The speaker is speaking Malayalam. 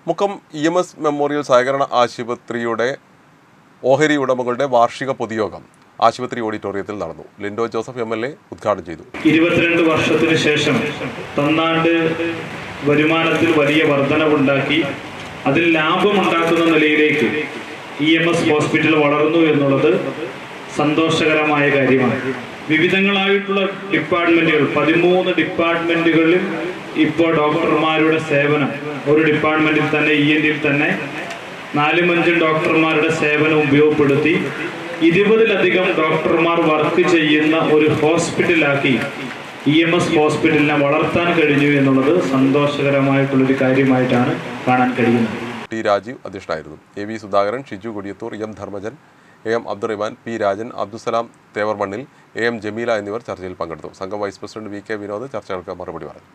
മുക്കം EMS മെമ്മോറിയൽ സഹകരണ ആശുപത്രിയുടെ ഓഹരി ഉടമകളുടെ വാർഷിക പൊതുയോഗം ആശുപത്രി ഓഡിറ്റോറിയത്തിൽ നടന്നു. ലിൻഡോ ജോസഫ് MLA ഉദ്ഘാടനം ചെയ്തു. 22 വർഷത്തിന് ശേഷം തന്നാണ്ട് വരുമാനത്തിൽ വലിയ വർധനവുണ്ടാക്കി അതിൽ ലാഭമുണ്ടാക്കുന്ന നിലയിലേക്ക് EMS ഹോസ്പിറ്റൽ വളർന്നു എന്നുള്ളത് സന്തോഷകരമായ കാര്യമാണ്. വിവിധങ്ങളായിട്ടുള്ള ഡിപ്പാർട്ട്മെന്റുകൾ 13 ഡിപ്പാർട്ട്മെന്റുകളിൽ ഇപ്പോൾ ഡോക്ടർമാരുടെ സേവനം ഒരു ഡിപ്പാർട്ട്മെന്റിൽ തന്നെ ENTയിൽ തന്നെ 4-5 ഡോക്ടർമാരുടെ സേവനം ഉപയോഗപ്പെടുത്തി 20-ലധികം ഡോക്ടർമാർ വർക്ക് ചെയ്യുന്ന ഒരു ഹോസ്പിറ്റലാക്കി EMS ഹോസ്പിറ്റലിനെ വളർത്താൻ കഴിഞ്ഞു എന്നുള്ളത് സന്തോഷകരമായിട്ടുള്ളൊരു കാര്യമായിട്ടാണ് കാണാൻ കഴിയുന്നത്. T. രാജീവ് അധ്യക്ഷനായിരുന്നു. AV Sudhakaran, Shiju Kodiyathur, M. Dharmajan, AM Abdurahman, P. Rajan, Abdussalam തേവർമണ്ണിൽ, AM Jameela എന്നിവർ ചർച്ചയിൽ പങ്കെടുത്തു. സംഘം വൈസ് പ്രസിഡന്റ് VK വിനോദ് ചർച്ചകൾക്ക് മറുപടി പറഞ്ഞു.